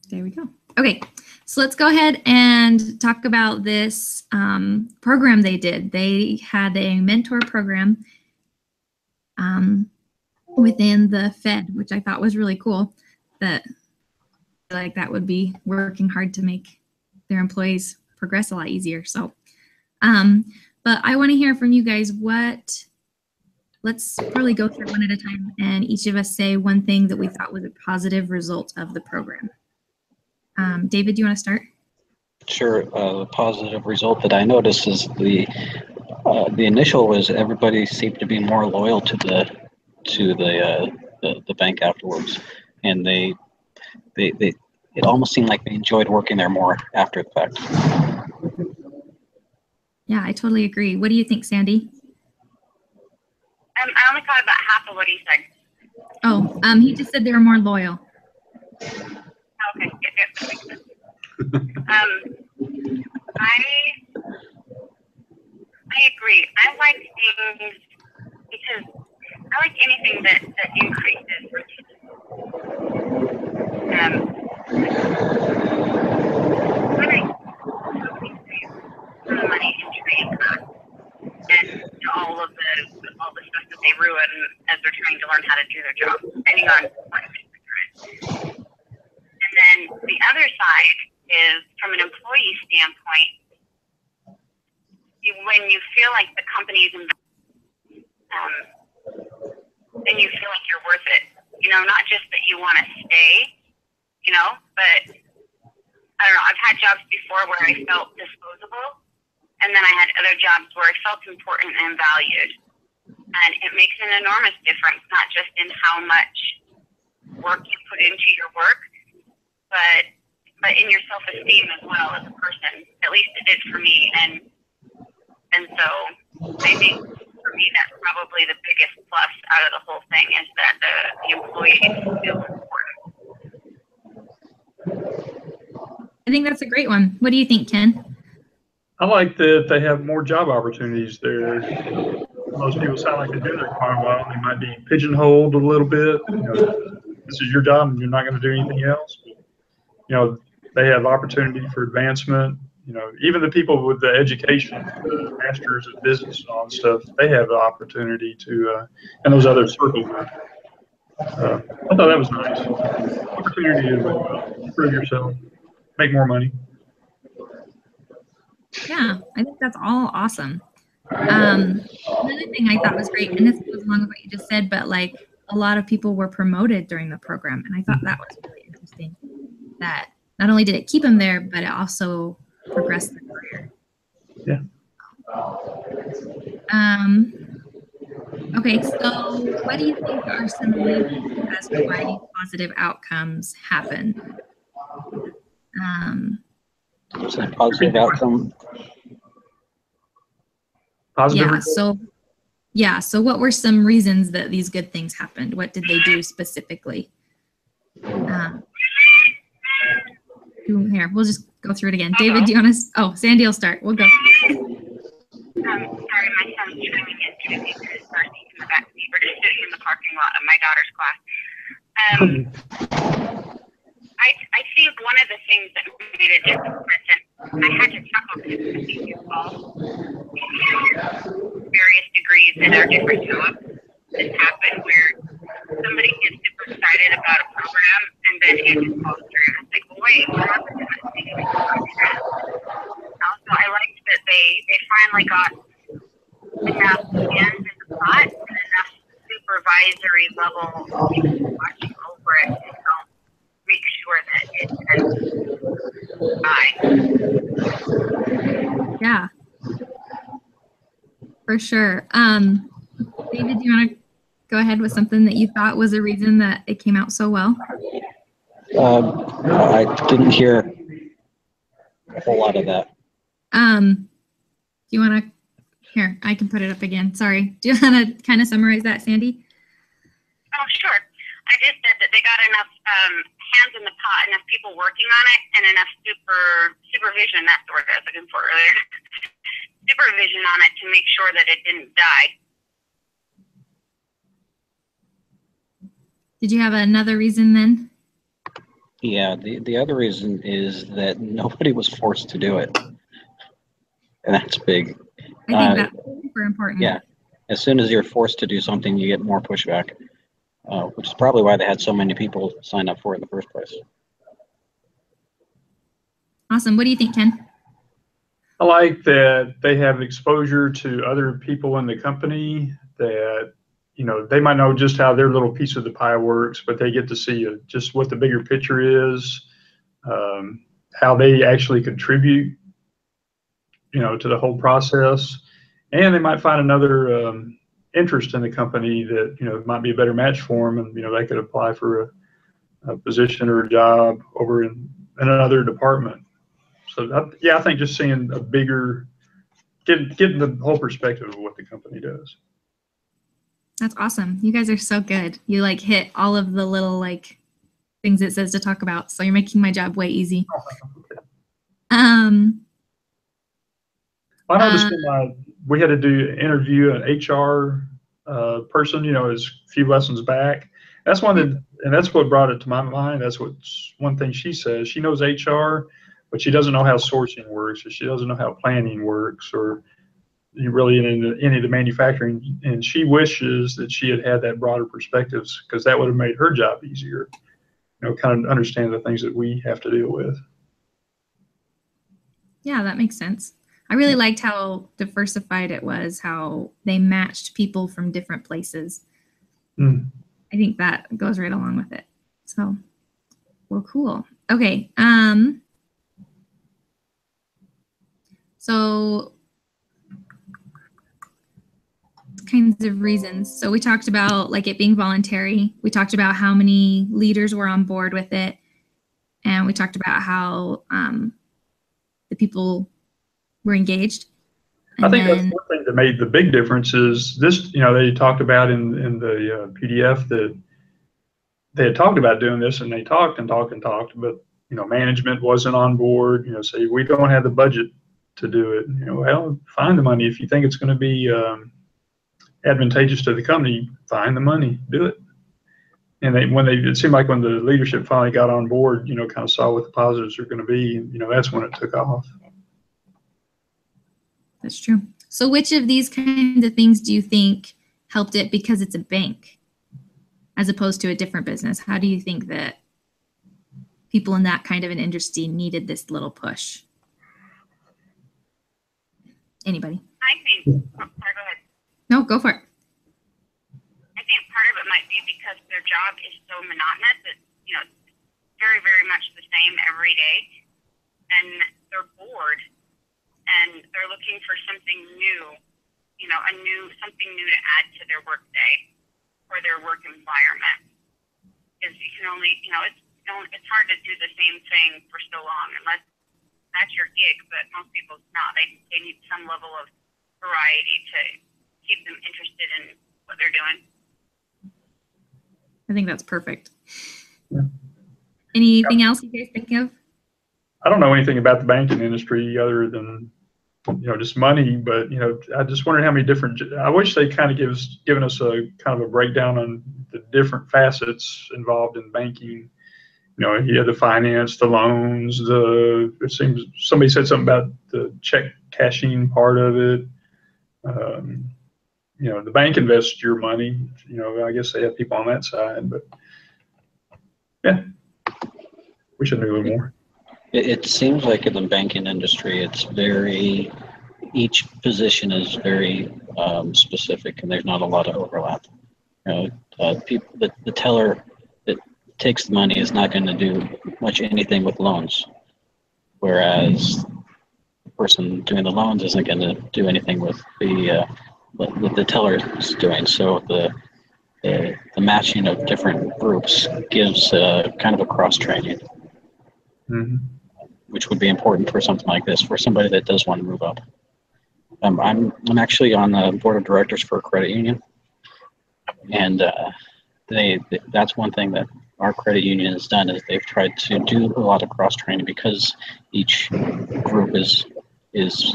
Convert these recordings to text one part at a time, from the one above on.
There we go. Okay, so let's go ahead and talk about this program they did. They had a mentor program within the Fed, which I thought was really cool. That that would be working hard to make their employees progress a lot easier. So, but I want to hear from you guys. Let's probably go through one at a time, and each of us say one thing that we thought was a positive result of the program. David, do you want to start? Sure. The positive result that I noticed is the initial was everybody seemed to be more loyal to the bank afterwards, and they it almost seemed like they enjoyed working there more after the fact. Yeah, I totally agree. What do you think, Sandy? I only caught about half of what he said. Oh, he just said they were more loyal. Okay, that makes sense. I agree. I like things because I like anything that increases retention. When the money in trade costs and all the stuff that they ruin as they're trying to learn how to do their job, depending on what industry they're in. And then the other side is from an employee standpoint, when you feel like the company's then you feel like you're worth it. You know, not just that you want to stay, you know, but I don't know, I've had jobs before where I felt disposable, and then I had other jobs where I felt important and valued. And it makes an enormous difference, not just in how much work you put into your work, but in your self-esteem as well as a person. At least it did for me. And so I think for me that's probably the biggest plus out of the whole thing is that the employees feel important. I think that's a great one. What do you think, Ken? I like that they have more job opportunities there. Most people sound like they've been there quite a while. They might be pigeonholed a little bit. You know, this is your job and you're not going to do anything else. But, you know, they have opportunity for advancement. You know, even the people with the education, the masters of business and all that stuff, they have the opportunity to, and those other circles. I thought that was nice. Opportunity to improve yourself, make more money. Yeah, I think that's all awesome. Another thing I thought was great, and this goes along with what you just said, but like a lot of people were promoted during the program, and I thought that was really interesting. That not only did it keep them there, but it also progressed their career. Yeah. Okay, so what do you think are some reasons as to why these positive outcomes happen? It's a positive outcome. Positive. So what were some reasons that these good things happened? What did they do specifically? Here, we'll just go through it again. David, do you want to? Oh, Sandy will start. We'll go. Sorry, my son's chiming in to me in the back seat. We're just sitting in the parking lot of my daughter's class. I think one of the things that made a difference, and I had to chuckle because I think you all various degrees in our different jobs. This happened where somebody gets super excited about a program and then it just falls through. It's like, well, wait, what happened to that thing? So I liked that they finally got enough hands in the pot and enough supervisory level people watching over it to help make sure that it's Yeah, for sure. David, do you want to go ahead with something that you thought was a reason that it came out so well? I didn't hear a whole lot of that. Do you want to? Here, I can put it up again. Sorry. Do you want to kind of summarize that, Sandy? Oh, sure. I just said that they got enough hands in the pot, enough people working on it, and enough supervision, that's the word I was looking for earlier, supervision on it to make sure that it didn't die. Did you have another reason then? Yeah, the other reason is that nobody was forced to do it. And that's big. I think that's super important. Yeah. As soon as you're forced to do something, you get more pushback, which is probably why they had so many people sign up for it in the first place. Awesome. What do you think, Ken? I like that they have exposure to other people in the company that, they might know just how their little piece of the pie works, but they get to see just what the bigger picture is, how they actually contribute, to the whole process. And they might find another interest in the company that, might be a better match for them. And, they could apply for a position or a job over in another department. So, I think just seeing a bigger, getting the whole perspective of what the company does. That's awesome. You guys are so good. You like hit all of the little like things it says to talk about. So you're making my job way easy. I noticed we had to interview an HR person, is a few lessons back. That's and that's what brought it to my mind. That's one thing she says. She knows HR, but she doesn't know how sourcing works, or she doesn't know how planning works, or really any of the manufacturing. And she wishes that she had that broader perspectives, because that would have made her job easier. Kind of understand the things that we have to deal with. Yeah, that makes sense. I really liked how diversified it was, how they matched people from different places. I think that goes right along with it. So, well, cool. Okay. So kinds of reasons. So we talked about like it being voluntary. We talked about how many leaders were on board with it. And we talked about how the people were engaged. I think that's one thing that made the big difference is this, they talked about in the PDF that they had talked about doing this, and they talked and talked and talked, but, management wasn't on board, say, we don't have the budget to do it. Well, find the money. If you think it's going to be advantageous to the company, find the money, do it. And it seemed like when the leadership finally got on board, kind of saw what the positives are going to be, that's when it took off. That's true. So which of these kinds of things do you think helped it because it's a bank as opposed to a different business? How do you think that people in that kind of an industry needed this little push? Anybody? I think, sorry, go ahead. No, go for it. I think part of it might be because their job is so monotonous. It's, very, very much the same every day. And they're bored. And they're looking for something new, something new to add to their work day or their work environment. Because you can only, it's hard to do the same thing for so long unless that's your gig, but most people it's not. They need some level of variety to keep them interested in what they're doing. I think that's perfect. Yeah. Anything else you guys think of? I don't know anything about the banking industry other than, just money, but, I just wondered how many different, I wish they kind of given us a kind of a breakdown on the different facets involved in banking. You had the finance, the loans, it seems somebody said something about the check cashing part of it. The bank invests your money, I guess they have people on that side, but yeah, we should know a little more. It seems like in the banking industry, each position is very specific, and there's not a lot of overlap. The teller that takes the money is not going to do much anything with loans, whereas the person doing the loans isn't going to do anything with what the teller is doing. So the matching of different groups gives kind of a cross training. Mm-hmm. Which would be important for something like this, for somebody that does want to move up. I'm actually on the board of directors for a credit union, and that's one thing that our credit union has done is they've tried to do a lot of cross training because each group is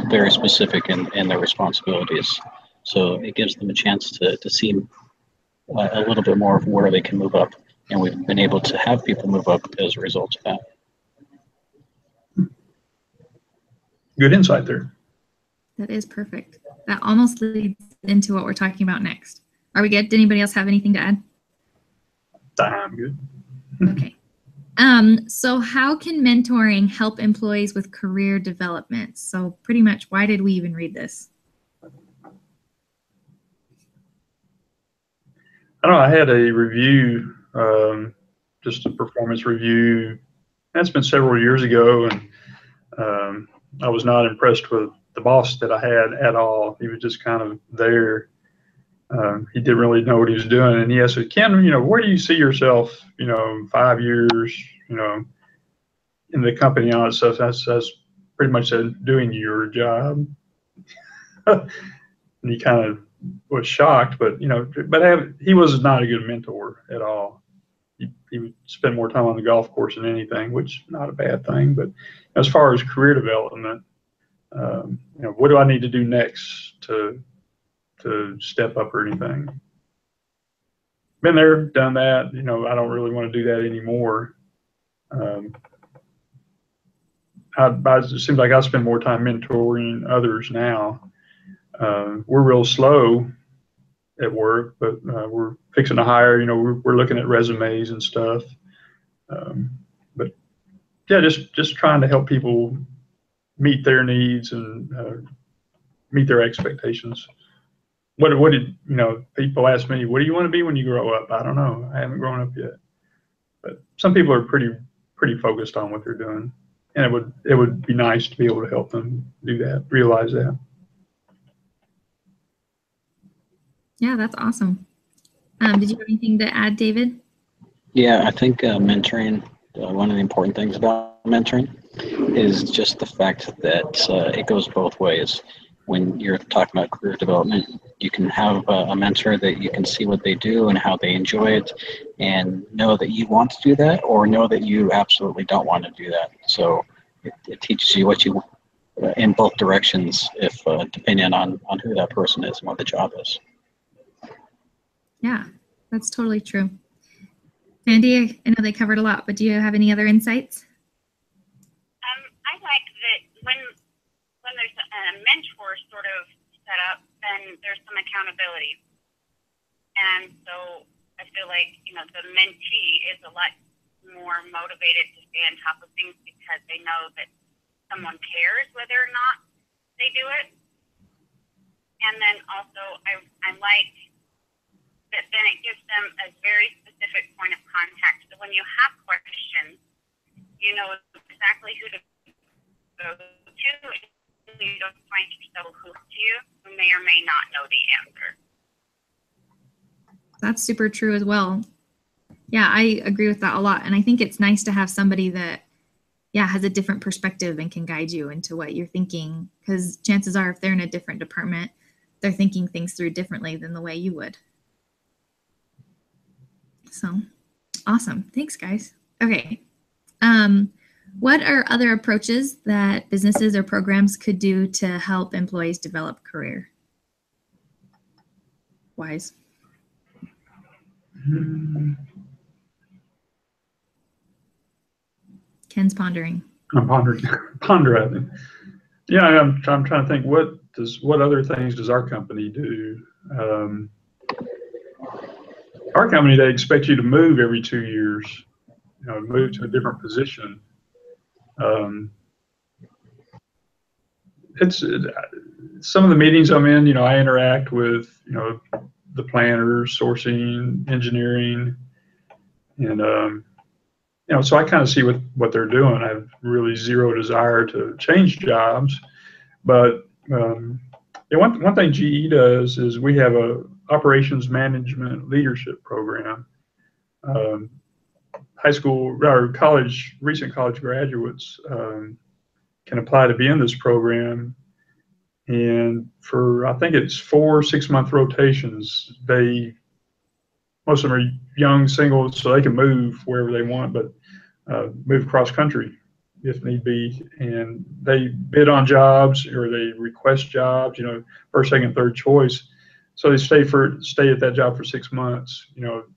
very specific in their responsibilities. So it gives them a chance to see a little bit more of where they can move up and we've been able to have people move up as a result of that. Good insight there. That is perfect. That almost leads into what we're talking about next. Are we good? Did anybody else have anything to add? I'm good. Okay. So how can mentoring help employees with career development? So pretty much, why did we even read this? I don't know. I had a review, just a performance review. That's been several years ago, and I was not impressed with the boss that I had at all. He was just kind of there. He didn't really know what he was doing. And he asked me, Ken, where do you see yourself, 5 years, in the company and all that stuff? That's pretty much said, doing your job. And he kind of was shocked, but he was not a good mentor at all. He would spend more time on the golf course than anything, which is not a bad thing. But as far as career development, what do I need to do next to step up or anything? Been there, done that. I don't really want to do that anymore. It seems like I spend more time mentoring others now. We're real slow at work, but we're fixing to hire. We're looking at resumes and stuff. But yeah, just trying to help people meet their needs and meet their expectations. What did people ask me, what do you want to be when you grow up? I don't know. I haven't grown up yet. But some people are pretty focused on what they're doing. And it would be nice to be able to help them do that, realize that. Yeah, that's awesome. Did you have anything to add, David? Yeah, I think mentoring, one of the important things about mentoring is just the fact that it goes both ways. When you're talking about career development, you can have a mentor that you can see what they do and how they enjoy it and know that you want to do that, or know that you absolutely don't want to do that. So it teaches you what you want in both directions, if depending on who that person is and what the job is. Yeah, that's totally true. Sandy, I know they covered a lot, but do you have any other insights? I like that when there's a mentor sort of set up, then there's some accountability. And so I feel like, the mentee is a lot more motivated to stay on top of things because they know that someone cares whether or not they do it. And then also I like that then it gives them a very specific point of contact. So when you have questions, you know exactly who to go to. You don't find yourself who to you who may or may not know the answer. That's super true as well. Yeah, I agree with that a lot. And I think it's nice to have somebody that, has a different perspective and can guide you into what you're thinking. Because chances are, if they're in a different department, they're thinking things through differently than the way you would. So awesome. Thanks, guys. Okay. What are other approaches that businesses or programs could do to help employees develop career wise? Ken's pondering. I'm pondering. Yeah, I'm trying to think what other things does our company do? Our company, they expect you to move every 2 years, move to a different position. It's some of the meetings I'm in, I interact with, the planners, sourcing, engineering, and so I kind of see what they're doing. I have really zero desire to change jobs, but one thing GE does is we have a operations management leadership program. High school or recent college graduates can apply to be in this program, and for I think it's 4 6-month rotations. Most of them are young singles, so they can move wherever they want, but move cross country if need be. And they bid on jobs or they request jobs, first, second, third choice. So they stay at that job for 6 months,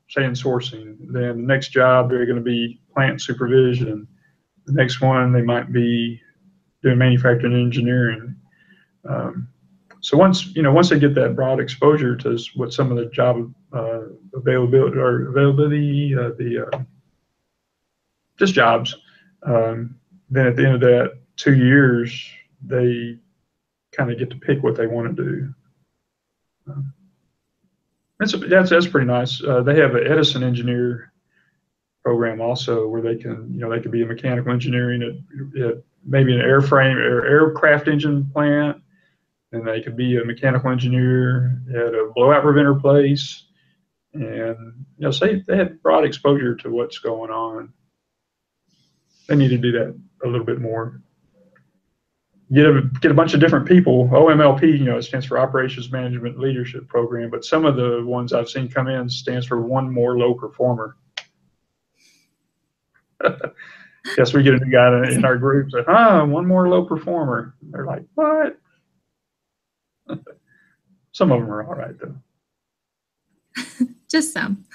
say in sourcing. Then the next job, they're going to be plant supervision. The next one, they might be doing manufacturing engineering. So once they get that broad exposure to what some of the job availability, just jobs, then at the end of that 2 years, they kind of get to pick what they want to do. That's pretty nice. They have an Edison engineer program also, where they could be a mechanical engineering at maybe an airframe or aircraft engine plant, and they could be a mechanical engineer at a blowout preventer place, and say they have broad exposure to what's going on. They need to do that a little bit more. Get a bunch of different people. OMLP, it stands for Operations Management Leadership Program, but some of the ones I've seen come in stands for one more low performer. Yes, we get a new guy in our group that, one more low performer. They're like, what? Some of them are all right, though. Just some.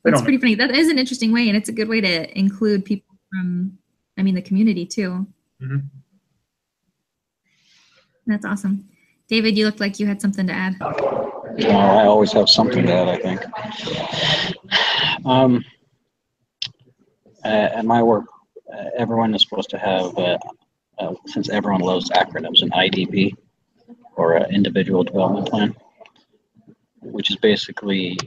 That's pretty funny. That is an interesting way, and it's a good way to include people from, the community, too. Mm-hmm. That's awesome. David, you looked like you had something to add. I always have something to add, I think. At my work, everyone is supposed to have, since everyone loves acronyms, an IDP, or an individual development plan, which is basically,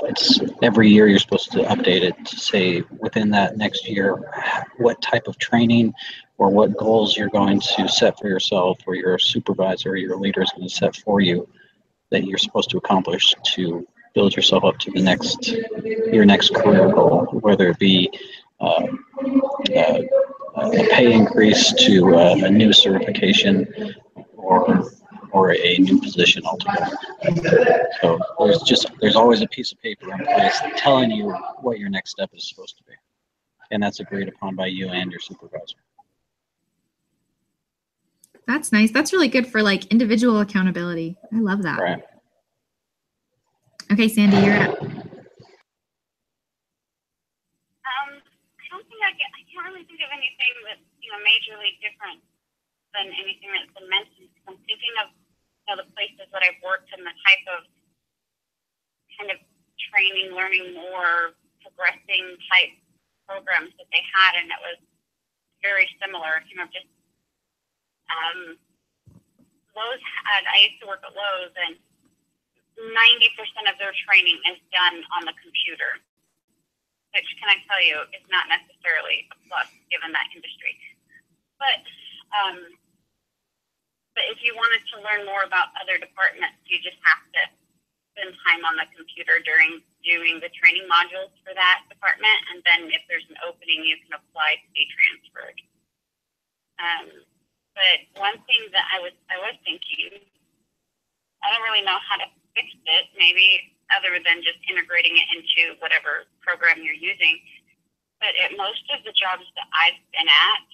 it's every year you're supposed to update it to say within that next year what type of training or what goals you're going to set for yourself, or your supervisor or your leader is going to set for you, that you're supposed to accomplish to build yourself up to your next career goal, whether it be a pay increase to a new certification, or a new position altogether. So there's always a piece of paper in place telling you what your next step is supposed to be, and that's agreed upon by you and your supervisor. That's nice. That's really good for individual accountability. I love that. Right. Okay, Sandy, you're up. I can't really think of anything that's majorly different than anything that's been mentioned. I'm thinking of the places that I've worked and the type of kind of training, learning more, progressing type programs that they had, and it was very similar. Just Lowe's had. I used to work at Lowe's, and 90% of their training is done on the computer, which, can I tell you, is not necessarily a plus given that industry. But if you wanted to learn more about other departments, you just have to spend time on the computer during doing the training modules for that department, and then if there's an opening, you can apply to be transferred. But one thing that I was thinking, I don't really know how to fix it, maybe other than just integrating it into whatever program you're using. But at most of the jobs that I've been at,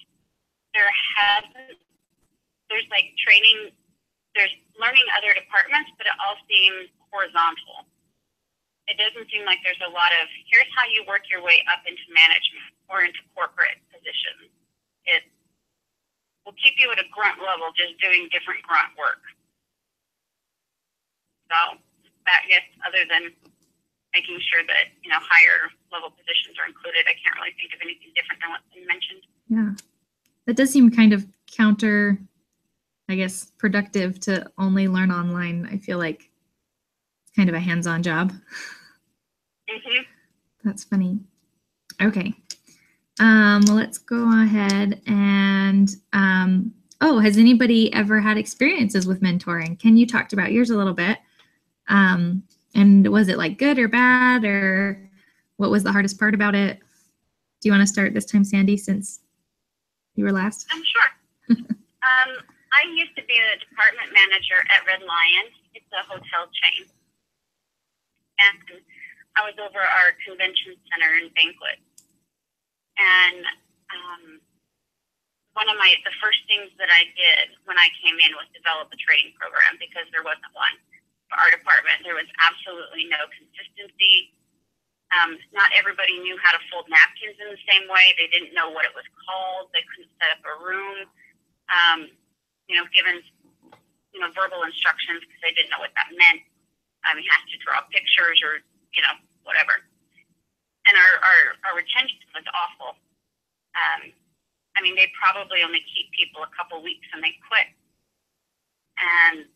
there's training, there's learning other departments, but it all seems horizontal. It doesn't seem like there's a lot of, here's how you work your way up into management or into corporate positions. It will keep you at a grunt level, just doing different grunt work. So that, yes, other than making sure that, higher level positions are included, I can't really think of anything different than what's been mentioned. Yeah. That does seem kind of counter, I guess, productive to only learn online. I feel like it's kind of a hands-on job. Mm-hmm. That's funny. Okay. Well, let's go ahead and, has anybody ever had experiences with mentoring? Ken, you talked about yours a little bit. And was it good or bad, or what was the hardest part about it? Do you want to start this time, Sandy, since you were last? Sure. I used to be a department manager at Red Lion. It's a hotel chain. And I was over our convention center and banquet. And one the first things that I did when I came in was develop a training program, because there wasn't one for our department. There was absolutely no consistency. Not everybody knew how to fold napkins in the same way. They didn't know what it was called. They couldn't set up a room. Given verbal instructions because they didn't know what that meant. You had to draw pictures or whatever. And our retention was awful. They probably only keep people a couple weeks and they quit. And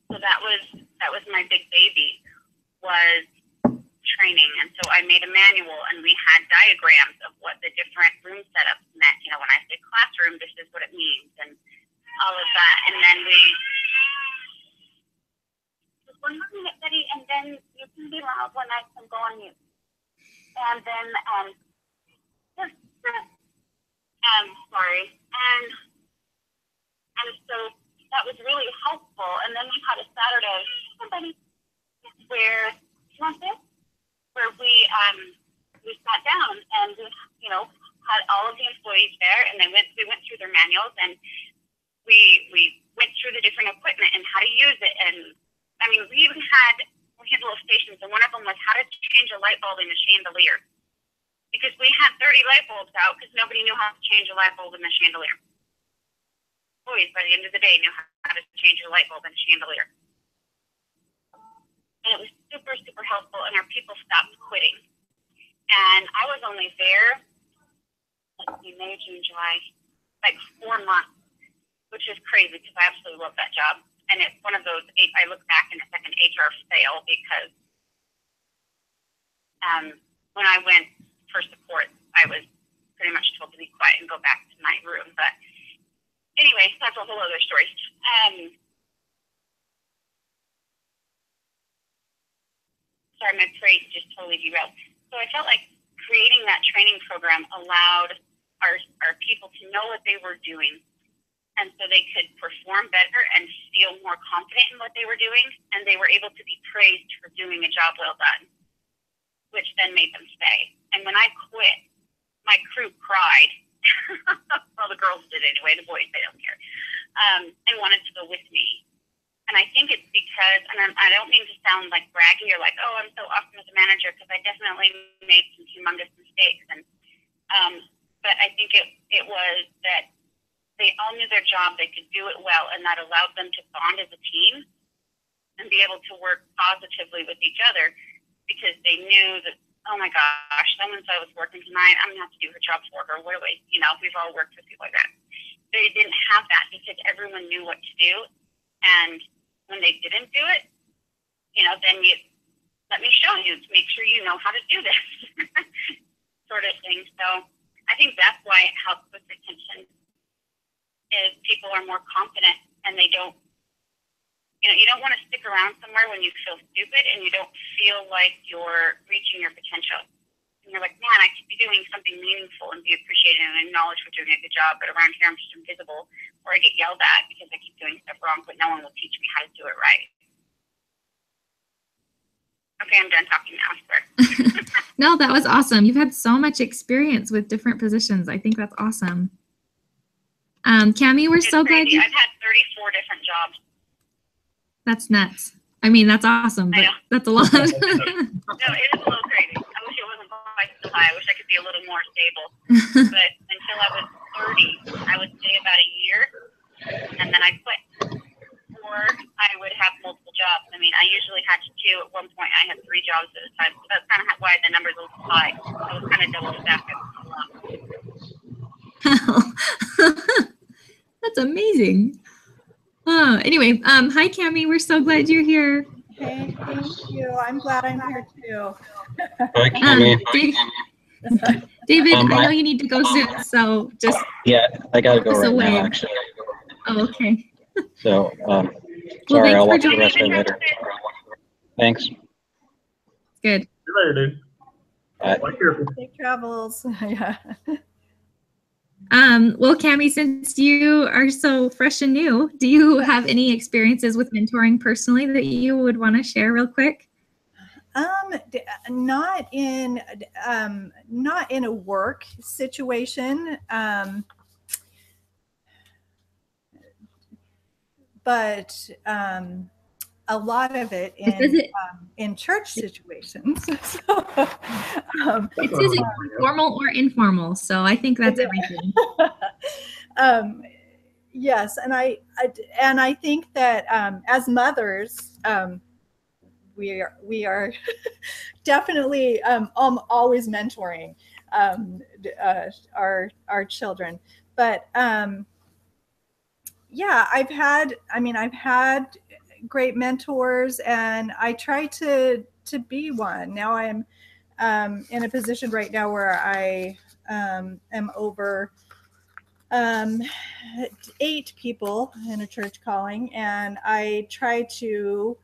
so that was my big baby, was training. And so I made a manual, and we had diagrams of what the different room setups meant. When I say classroom, this is what it means, and all of that. And then just 1 minute, Betty, and then you can be loud when I can go on mute. And then sorry. And so that was really helpful. And then we had a Saturday, where where we sat down and we had all of the employees there, and we went through their manuals, and we went through the different equipment and how to use it. And we even had little stations, and one of them was how to change a light bulb in a chandelier, because we had 30 light bulbs out because nobody knew how to change a light bulb in the chandelier. Employees, by the end of the day, knew how to change a light bulb in a chandelier. And it was super, super helpful, and our people stopped quitting. And I was only there, May, June, July, like 4 months, which is crazy because I absolutely love that job. And it's one of those, I look back and it's like an HR fail, because when I went for support, I was pretty much told to be quiet and go back to my room. But anyway, that's a whole other story. Sorry, my brain just totally derailed. So I felt like creating that training program allowed our people to know what they were doing, and so they could perform better and feel more confident in what they were doing, and they were able to be praised for doing a job well done, which then made them stay. And when I quit, my crew cried. Well, the girls did anyway. The boys, they don't care, and wanted to go with me. And I think it's because, and I don't mean to sound like braggy or like, oh, I'm so awesome as a manager, because I definitely made some humongous mistakes. And but I think it was that they all knew their job, they could do it well, and that allowed them to bond as a team and be able to work positively with each other, because they knew that, oh my gosh, so-and-so was working tonight, I'm going to have to do her job for her. What do we, we've all worked with people like that. They didn't have that because everyone knew what to do. And when they didn't do it, then you let me show you to make sure you know how to do this sort of thing. So I think that's why it helps with retention, is people are more confident, and they don't, you don't want to stick around somewhere when you feel stupid and you don't feel like you're reaching your potential. And you're like, man, I could be doing something meaningful and be appreciated and acknowledged for doing a good job, but around here I'm just invisible, or I get yelled at because I keep doing stuff wrong, but no one will teach me how to do it right. Okay, I'm done talking now, I swear. No, that was awesome. You've had so much experience with different positions. I think that's awesome. Cami, we're so glad I've had 34 different jobs. That's nuts. I mean, that's awesome, but that's a lot. No, it is a little crazy. I wish it wasn't quite so high. I wish I could be a little more stable. But until I was 30, I would stay about a year, and then I quit. Or I would have multiple jobs. I mean, I usually had 2. At one point, I had 3 jobs at a time. So that's kind of why the numbers were high. I was kind of double stacked a lot. That's amazing. Oh, anyway, hi, Cami. We're so glad you're here. Hey, thank you. I'm glad I'm here too. Hi, Cami. David, I know you need to go soon, so just I gotta go right away. now, actually. Oh, okay. So, Well, sorry, I'll watch for the rest of it later. Thanks. Good. See you later, dude. Be careful. Safe travels. Yeah. Well, Cami, since you are so fresh and new, do you have any experiences with mentoring personally that you would want to share real quick? Not in a work situation. but a lot of it in church situations. So, it says formal or informal, so I think that's everything. Yes, and I think that as mothers, we are definitely always mentoring our children, but yeah, I've had great mentors, and I try to be one. Now I'm in a position right now where I am over 8 people in a church calling, and I try to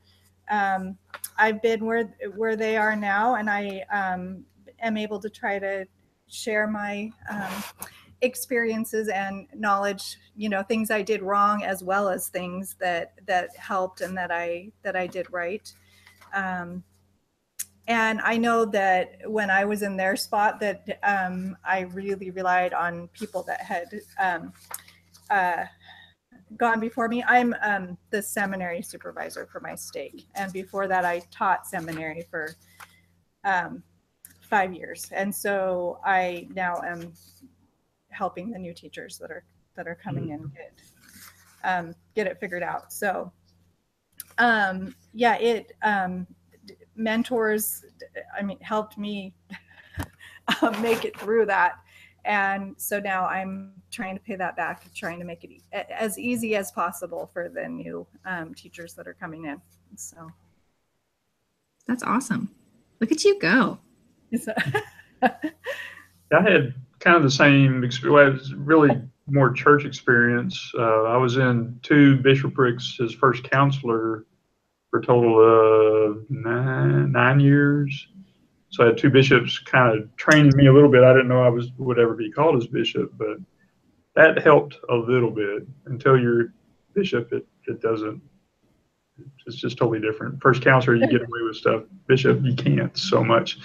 I've been where they are now, and I am able to try to share my experiences and knowledge, things I did wrong, as well as things that helped and that I did right. And I know that when I was in their spot, that I really relied on people that had gone before me. I'm the seminary supervisor for my stake, and before that, I taught seminary for 5 years, and so I now am helping the new teachers that are coming in get it figured out. So yeah, it mentors, helped me make it through that. And so now I'm trying to pay that back, trying to make it as easy as possible for the new teachers that are coming in. So that's awesome. Look at you go. I had kind of the same experience, really more church experience. I was in 2 bishoprics as first counselor for a total of 9 years. So I had 2 bishops kind of training me a little bit. I didn't know I would ever be called as bishop, but that helped a little bit. Until you're bishop, it doesn't. It's just totally different. First counselor, you get away with stuff. Bishop, you can't so much.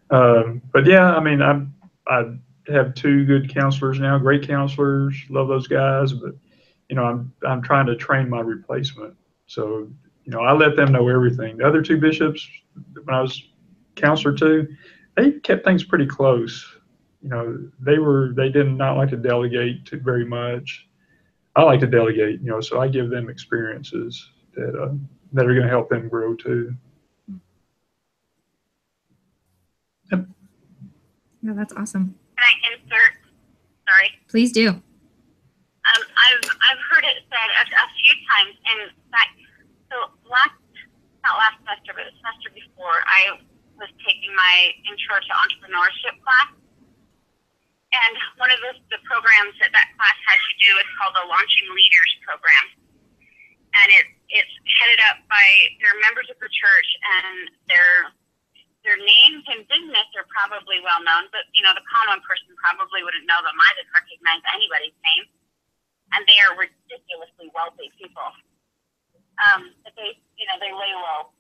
But yeah, I have 2 good counselors now, great counselors. Love those guys, but I'm trying to train my replacement. So I let them know everything. The other 2 bishops, when I was counselor too, they kept things pretty close. They did not like to delegate very much. I like to delegate, so I give them experiences that are going to help them grow too. Yep. Yeah, that's awesome. Can I insert? Sorry. Please do. I've heard it said a few times, and so not last semester, but the semester before, I was taking my intro to entrepreneurship class, and one of the programs that class has to do is called the Launching Leaders program, and it's headed up by their members of the church, and their names and business are probably well known, but the common person probably wouldn't know them. I didn't recognize anybody's name, and they are ridiculously wealthy people. But they lay low.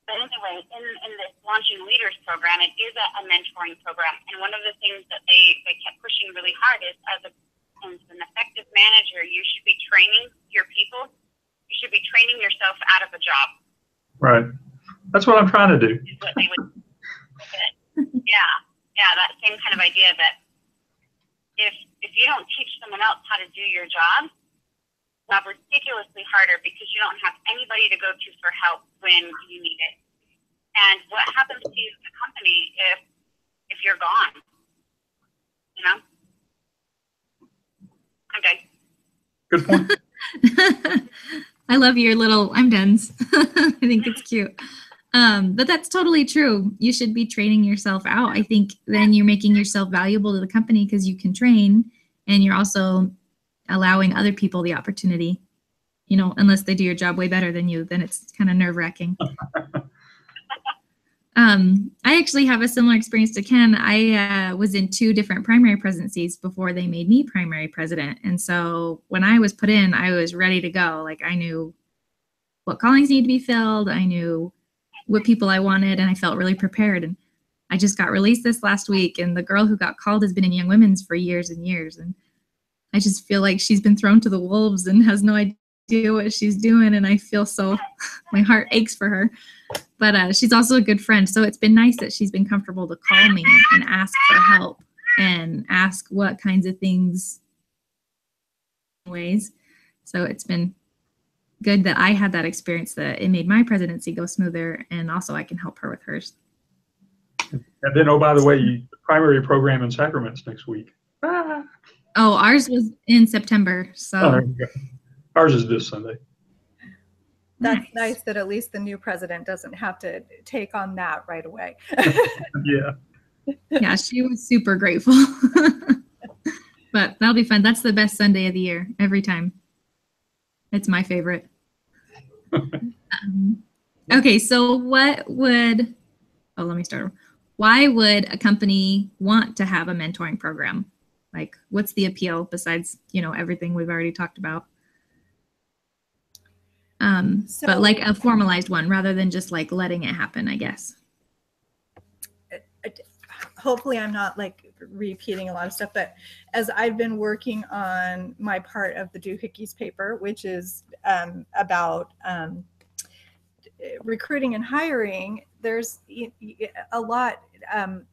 But anyway, in this Launching Leaders program, it is a mentoring program, and one of the things that they kept pushing really hard is, as an effective manager, you should be training your people. You should be training yourself out of a job. Right. That's what I'm trying to do. Is what they would. Yeah, that same kind of idea that if you don't teach someone else how to do your job, it's ridiculously harder because you don't have anybody to go to for help when you need it. And what happens to you as a company if you're gone? Okay. Good point. I love your little I'm done's. I think it's cute. But that's totally true. You should be training yourself out. I think then you're making yourself valuable to the company because you can train, and you're also allowing other people the opportunity, unless they do your job way better than you, then it's kind of nerve-wracking. I actually have a similar experience to Ken. I was in 2 different primary presidencies before they made me primary president. And so when I was put in, I was ready to go. Like, I knew what callings need to be filled. I knew what people I wanted, and I felt really prepared. And I just got released this last week, and the girl who got called has been in Young Women's for years and years. And I just feel like she's been thrown to the wolves and has no idea do what she's doing, and I feel so, my heart aches for her. But she's also a good friend, so it's been nice that she's been comfortable to call me and ask for help and ask what kinds of things ways. So it's been good that I had that experience, that it made my presidency go smoother, and also I can help her with hers. And then, oh, by the way, the primary program in Sacramento's next week. Ah. Oh, ours was in September, so. Oh, there you go. Ours is this Sunday. That's nice that at least the new president doesn't have to take on that right away. Yeah. Yeah, she was super grateful. But that'll be fun. That's the best Sunday of the year, every time. It's my favorite. Okay, so what would, oh, let me start. Why would a company want to have a mentoring program? Like, what's the appeal besides, you know, everything we've already talked about? But like a formalized one rather than just like letting it happen, I guess. Hopefully I'm not like repeating a lot of stuff, but as I've been working on my part of the Doohickeys paper, which is about recruiting and hiring, there's a lot.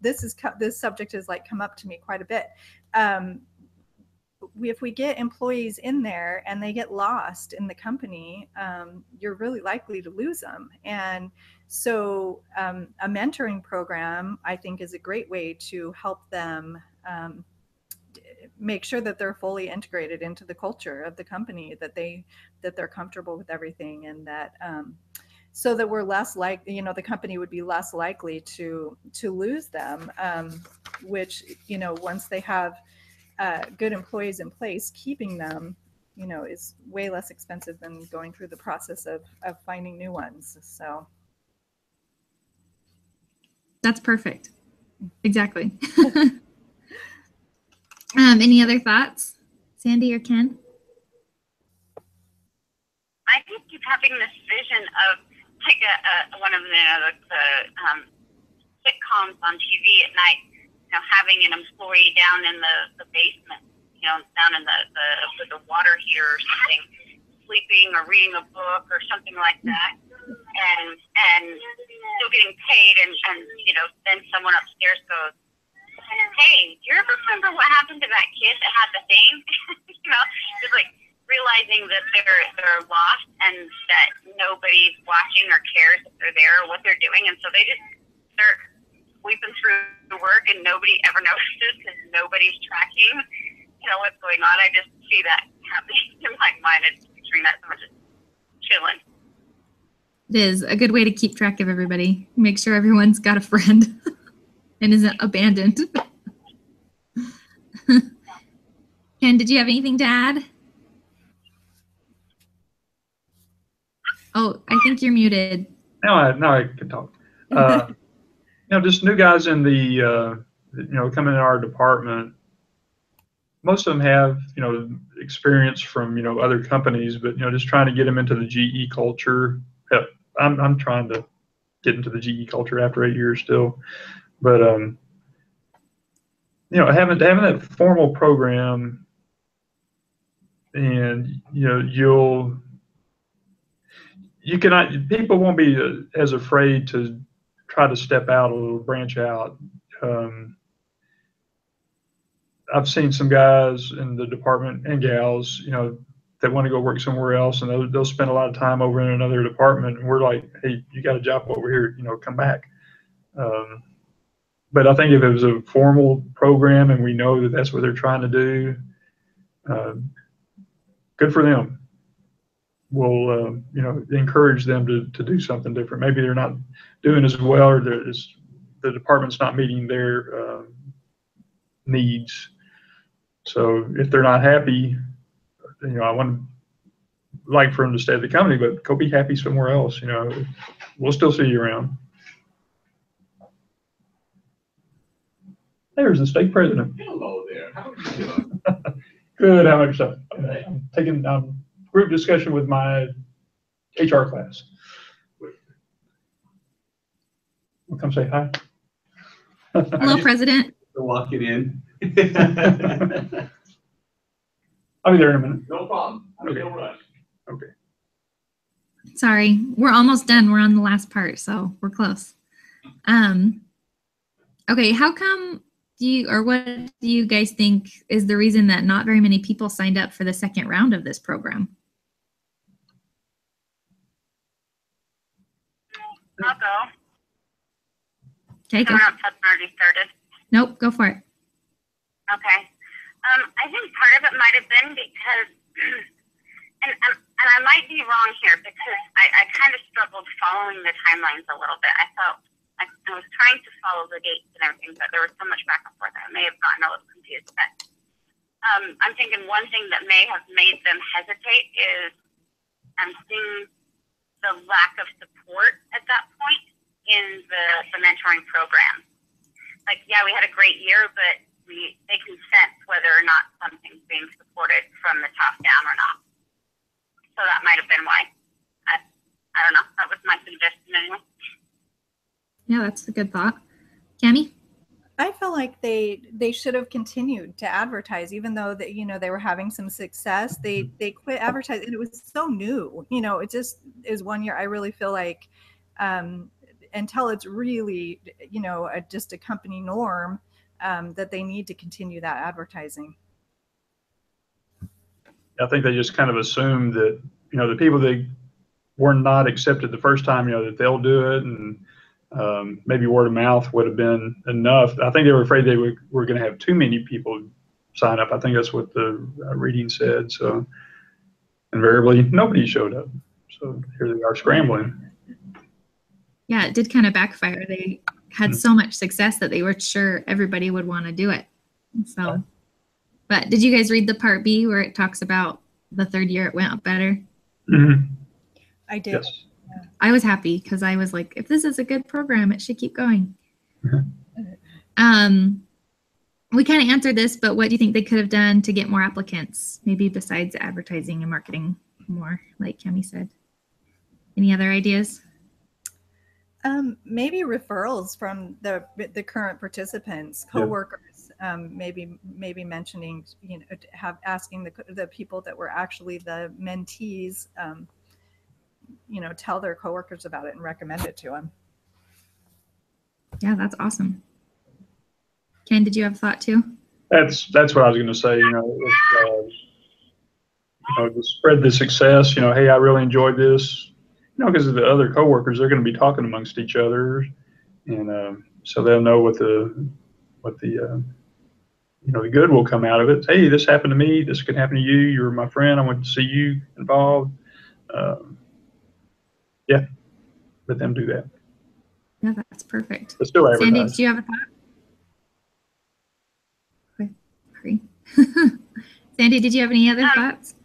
This subject has like come up to me quite a bit. If we get employees in there and they get lost in the company, you're really likely to lose them. And so a mentoring program, I think, is a great way to help them make sure that they're fully integrated into the culture of the company, that they're comfortable with everything, and that so that we're less likely, you know, the company would be less likely to lose them, which, you know, once they have good employees in place, keeping them, you know, is way less expensive than going through the process of finding new ones. So that's perfect. Exactly. Any other thoughts, Sandy or Ken? I think keep having this vision of like one of the sitcoms on TV at night. You know, having an employee down in the basement, you know, down in with a water heater or something, sleeping or reading a book or something like that, and still getting paid, and you know, then someone upstairs goes, "Hey, do you ever remember what happened to that kid that had the thing?" You know, just like realizing that they're lost and that nobody's watching or cares if they're there or what they're doing, and so they just start sweeping through the work and nobody ever notices because nobody's tracking, you know, what's going on. I just see that happening in my mind and picturing that someone just chilling. It is a good way to keep track of everybody. Make sure everyone's got a friend and isn't abandoned. Ken, did you have anything to add? Oh, I think you're muted. Now I can talk. You know, just new guys in the, you know, coming in our department. Most of them have, you know, experience from, you know, other companies, but, you know, just trying to get them into the GE culture. I'm trying to get into the GE culture after 8 years still, but you know, having that formal program, and you know, people won't be as afraid to try to step out a little, branch out. I've seen some guys in the department and gals, you know, that want to go work somewhere else, and they'll spend a lot of time over in another department, and we're like, "Hey, you got a job over here, you know, come back." But I think if it was a formal program and we know that that's what they're trying to do, good for them. We'll, you know, encourage them to do something different. Maybe they're not doing as well, or the department's not meeting their needs. So if they're not happy, you know, I want like for them to stay at the company, but go be happy somewhere else. You know, we'll still see you around. There's the state president. Hello there. How are you doing? Good. How about yourself? I'm taking group discussion with my HR class. We'll come say hi. Hello, President. Walking in. I'll be there in a minute. No problem. Okay. No rush. Okay. Sorry, we're almost done. We're on the last part, so we're close. Okay, how come what do you guys think is the reason that not very many people signed up for the second round of this program? I'll go. Okay, go. Someone else has already started. Nope, go for it. Okay. I think part of it might have been because, and I might be wrong here because I kind of struggled following the timelines a little bit. I felt I was trying to follow the dates and everything, but there was so much back and forth. I may have gotten a little confused. But I'm thinking one thing that may have made them hesitate is I'm seeing the lack of support at that point in the mentoring program. Like, yeah, we had a great year, but they can sense whether or not something's being supported from the top down or not. So that might have been why. I don't know. That was my suggestion anyway. Yeah, that's a good thought. Cami? I feel like they should have continued to advertise, even though that they were having some success. They quit advertising, and it was so new. It just is 1 year. I really feel like until it's really just a company norm, that they need to continue that advertising. I think they just kind of assumed that the people that were not accepted the first time, that they'll do it, and maybe word of mouth would have been enough. I think they were afraid they were going to have too many people sign up. I think that's what the reading said. So invariably, nobody showed up. So here they are scrambling. Yeah, it did kind of backfire. They had so much success that they were sure everybody would want to do it. So, but did you guys read the part B where it talks about the third year it went up better? Mm-hmm. I did. Yes. I was happy because I was like, if this is a good program, it should keep going. We kind of answered this, but what do you think they could have done to get more applicants? Maybe besides advertising and marketing more, like Cami said. Any other ideas? Maybe referrals from the current participants, coworkers. Maybe mentioning, asking the people that were actually the mentees, tell their coworkers about it and recommend it to them. Yeah, that's awesome. Ken, did you have a thought too? That's what I was going to say. To spread the success. Hey, I really enjoyed this. Because the other coworkers, they're going to be talking amongst each other, and so they'll know what the the good will come out of it. Hey, this happened to me. This could happen to you. You're my friend. I want to see you involved. Yeah, let them do that. Yeah, that's perfect. But still advertise. Sandy, did you have a thought? Okay. Sandy, did you have any other thoughts?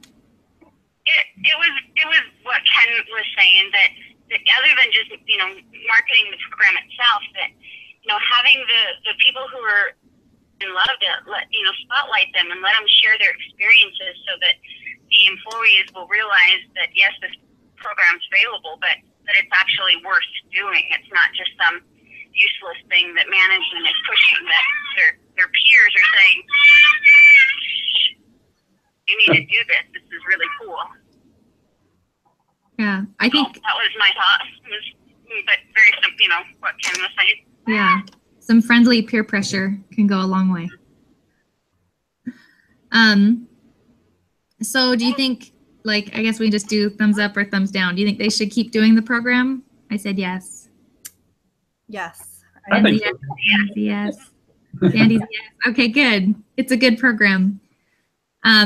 It was what Ken was saying, that other than just marketing the program itself, that having the people who are in love to spotlight them and let them share their experiences, so that the employees will realize that yes, this program's available, but that it's actually worth doing. It's not just some useless thing that management is pushing, that their peers are saying, you need to do this. This is really cool. Yeah, I think that was my thought. But very, what Ken was saying. Yeah, some friendly peer pressure can go a long way. So do you think, I guess we just do thumbs up or thumbs down. Do you think they should keep doing the program? I said yes. Yes. I think yes. Yes. Sandy's yes. Okay, good. It's a good program.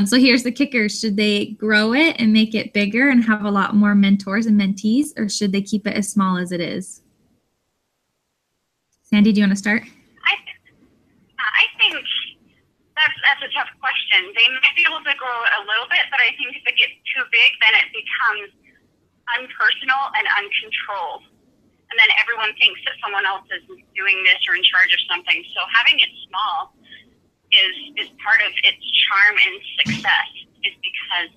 So here's the kicker. Should they grow it and make it bigger and have a lot more mentors and mentees, or should they keep it as small as it is? Sandy, do you want to start? I think that's a tough question. They might be able to grow it a little bit, but I think if it gets too big, then it becomes unpersonal and uncontrolled. And then everyone thinks that someone else is doing this or in charge of something. So having it small is part of its charm and success, is because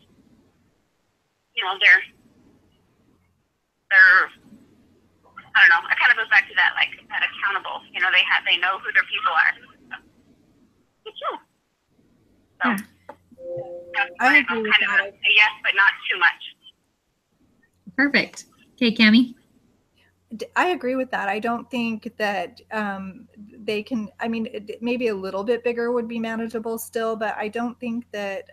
they're I don't know, it kind of goes back to that, that accountable, they know who their people are. So I agree with that. A yes, but not too much. Perfect. Okay, Cami. I agree with that. I don't think that they can, I mean, maybe a little bit bigger would be manageable still, but I don't think that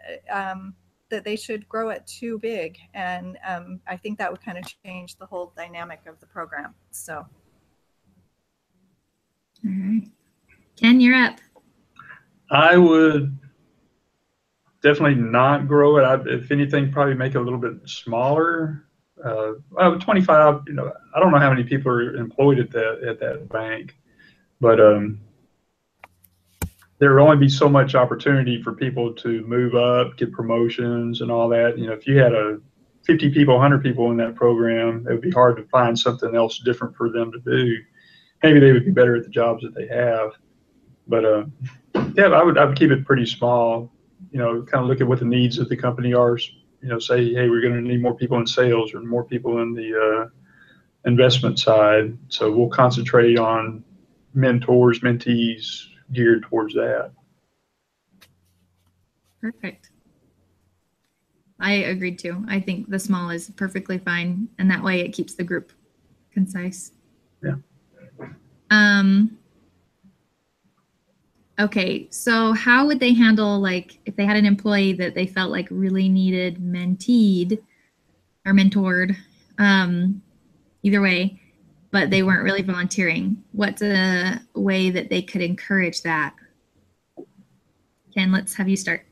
that they should grow it too big. And I think that would kind of change the whole dynamic of the program. So. All right. Ken, you're up. I would definitely not grow it. If anything, probably make it a little bit smaller. 25, I don't know how many people are employed at that bank, but there will only be so much opportunity for people to move up, get promotions and all that. If you had 50 people, 100 people in that program, it would be hard to find something else different for them to do. Maybe they would be better at the jobs that they have, but yeah, I would keep it pretty small. Kind of look at what the needs of the company are. Say, hey, we're going to need more people in sales or more people in the investment side. So we'll concentrate on mentors, mentees geared towards that. Perfect. I agreed too. I think the small is perfectly fine, and that way it keeps the group concise. Yeah. Okay, so how would they handle, like, if they had an employee that they felt like really needed menteed or mentored, either way, but they weren't really volunteering? What's a way that they could encourage that? Ken, let's have you start.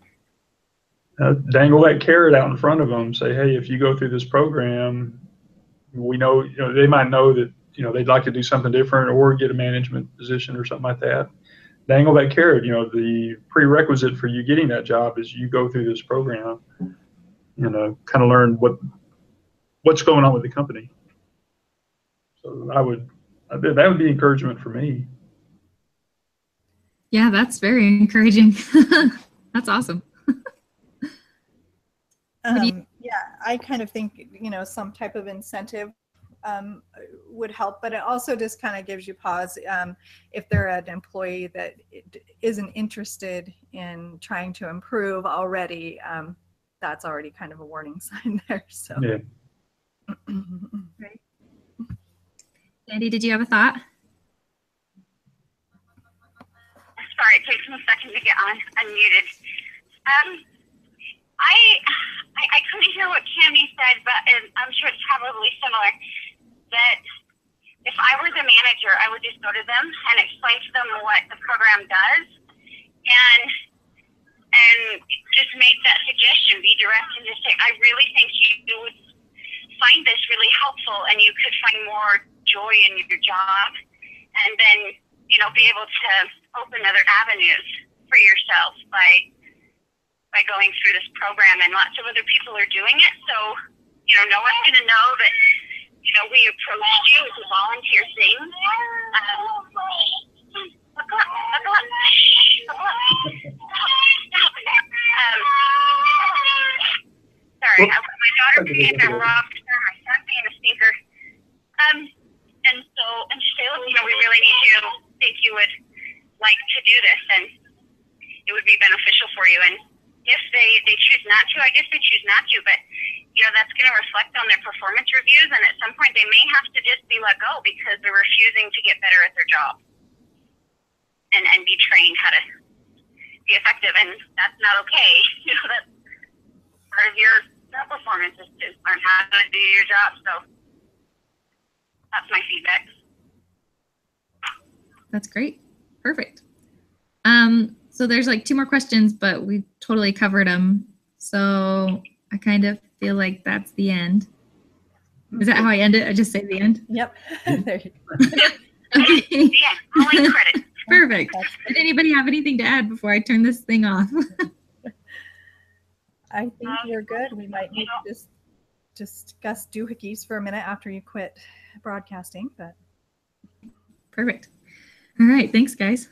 Dangle that carrot out in front of them. Say, hey, if you go through this program, we know, they might know that, they'd like to do something different or get a management position or something like that. Dangle that carrot. The prerequisite for you getting that job is you go through this program, kind of learn what's going on with the company. So that would be encouragement for me. Yeah, that's very encouraging. That's awesome. Yeah, I kind of think, some type of incentive would help, but it also just kind of gives you pause. If they're an employee that isn't interested in trying to improve already, that's already kind of a warning sign there. So. Yeah. Right. Sandy, did you have a thought? Sorry, it takes me a second to get unmuted. I couldn't hear what Cami said, but I'm sure it's probably similar. That if I were the manager, I would just go to them and explain to them what the program does, and just make that suggestion. Be direct and just say, I really think you would find this really helpful, and you could find more joy in your job, and then be able to open other avenues for yourself by going through this program, and lots of other people are doing it. So, no one's going to know that, we approached you as a volunteer thing. Buckle up. Stop. Sorry, my daughter being a rockstar, my son being a stinker. And say, look, we really need you. Think you would like to do this, and it would be beneficial for you. And if they choose not to, I guess they choose not to, but that's going to reflect on their performance reviews, and at some point they may have to just be let go because they're refusing to get better at their job and be trained how to be effective, and that's not okay. That's part of your job performance is to learn how to do your job. So that's my feedback. That's great. Perfect. So there's like 2 more questions, but we totally covered them. So I kind of feel like that's the end. Is that how I end it? I just say the end? Yep. There you go. Okay. Yeah, rolling credit. Perfect. Did anybody have anything to add before I turn this thing off? I think you're good. We might need to just discuss doohickeys for a minute after you quit broadcasting, but. Perfect. All right. Thanks, guys.